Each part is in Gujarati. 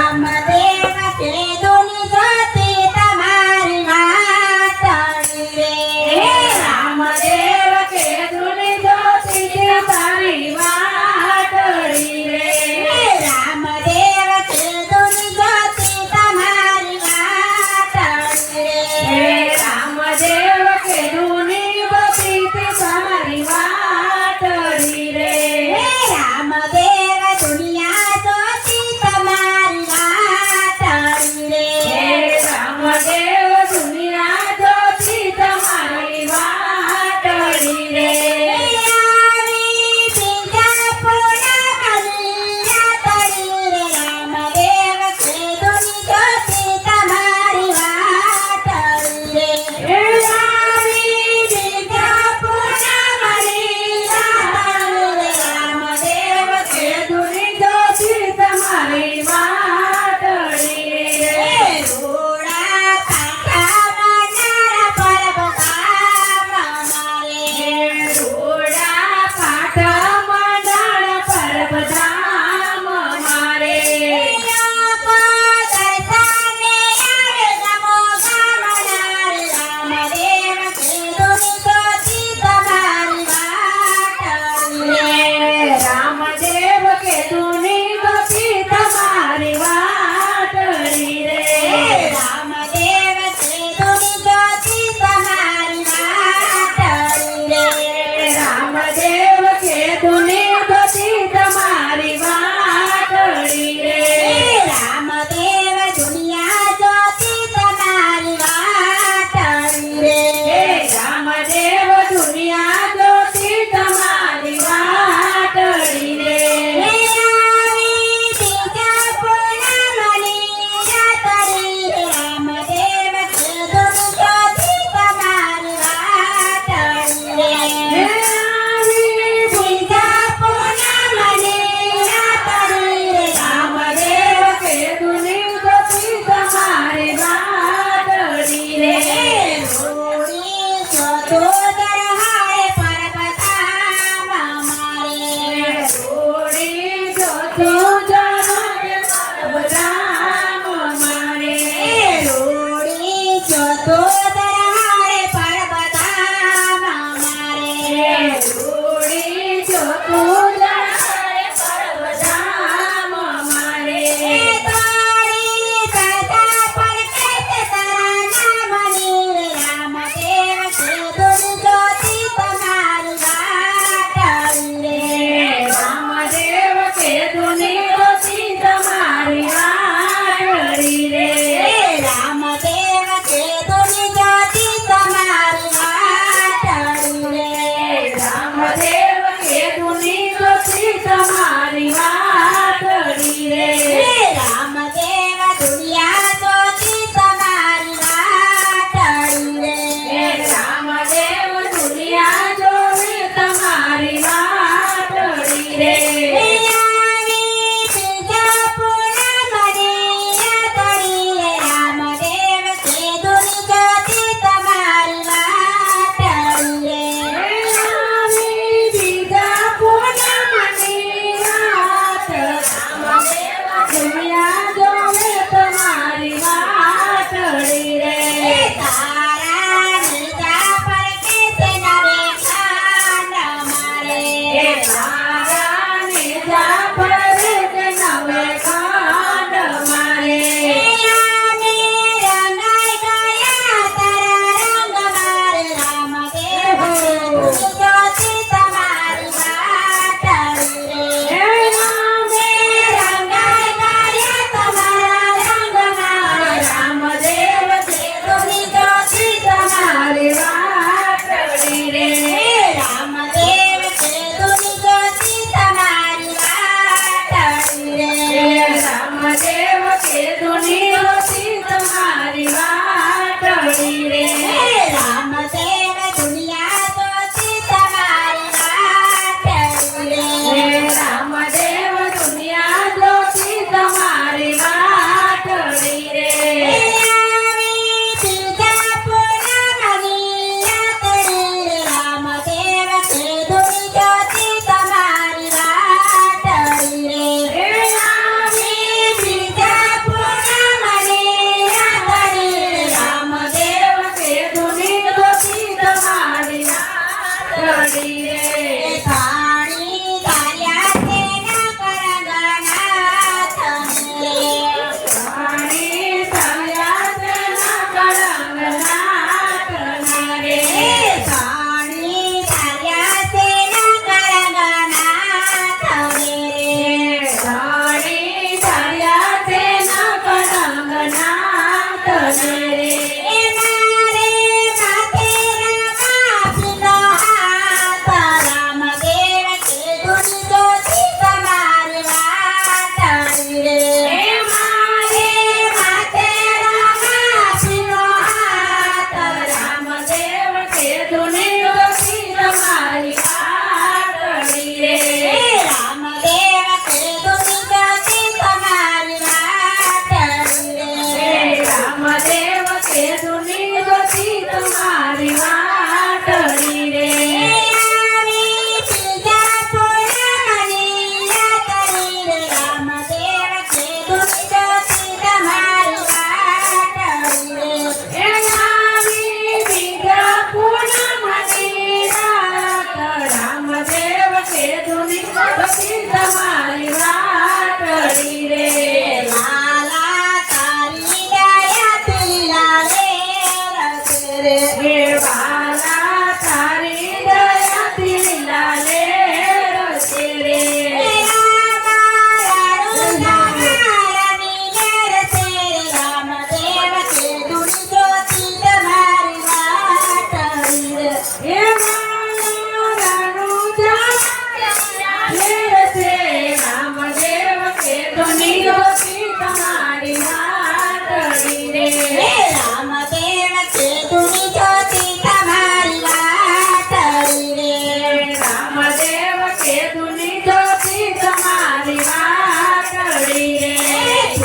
રામદેવ દુનિયા જોતી તમારી વાટડી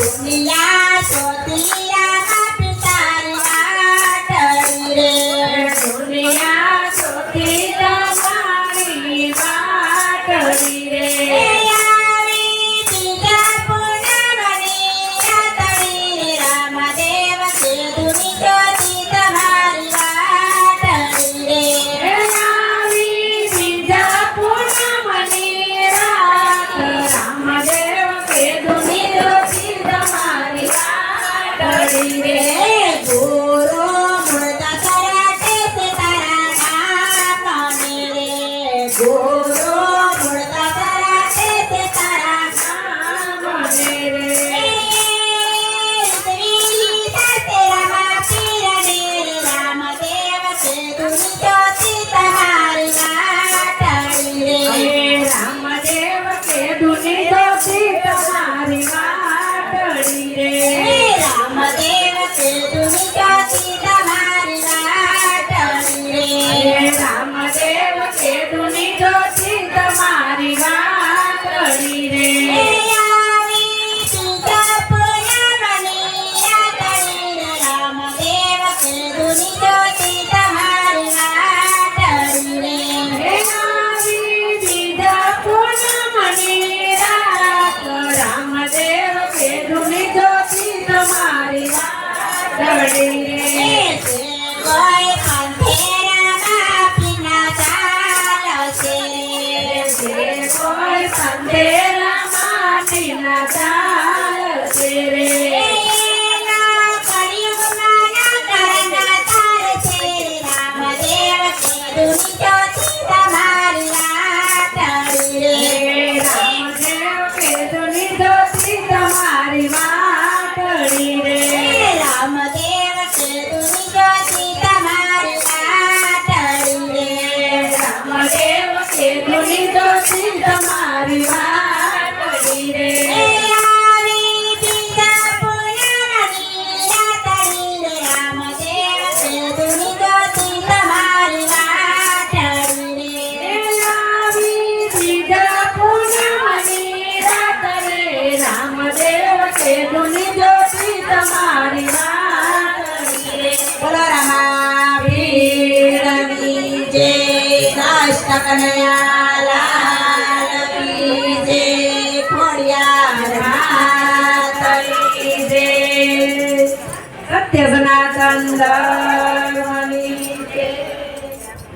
દુનિયા સોતી રામા પિતારી વાટડી રે દુનિયા સોતી તમારી વાટડી રે આવી બીજા પૂનમની રાતડી રામદેવ તે દુની જ્યોતિ તમારી વાટડી રે આવી બીજા પૂનમની રાત રામદેવ કે દુની જ્યોતિ તમારી વાટડી રે ગુરુ મુર્દા કરાટે સે તારા નામ રે ગુરુ મુર્દા કરાટે સે તારા નામ રે શ્રી તેરા પીર રામદેવ કે દુની જ્યોતિ તમારી વાટડી રે રામદેવ કે દુની જ્યોતિ તમારી વાટડી રે રામદેવ કે દુની જ્યોતિ તમારી વાટડી રે રામદેવ કે દુની જ્યોતિ તમારી વાટડી રે આવી બીજા પૂનમની રાતડી રામદેવ કે દુની જ્યોતિ તમારી વાટડી રે આવી બીજા પૂનમની રાત રામદેવ કે દુની જ્યોતિ તમારી વાટડી રે કોઈ અંધેરામાં પીના ચાલશે જે કોઈ સંદેરા માટીના ચાલશે રે એના કળિયુગમાં ના તારશે રામદેવ કે દુની જ્યોતિ તમારી વાટડી રે રામદેવ કે દુની જ્યોતિ તમારી વાટડી રે રામદેવ કે દુની જ્યોતિ તમારી વાટડી રે રામદેવ કે દુની જ્યોતિ તમારી વાટડી રે આવી બીજા પૂનમની રાતડી રામદેવ કે દુની જ્યોતિ તમારી વાટડી રે આવી બીજા પૂનમની રાત રે રામદેવ કે દુની જ્યોતિ તમારી વાટડી રે બોલો રામાવીરની જય કૃષ્ણ કનૈયા લાલ કી જય ખોડિયાર માતની જય સત્ય સનાતન ધર્મ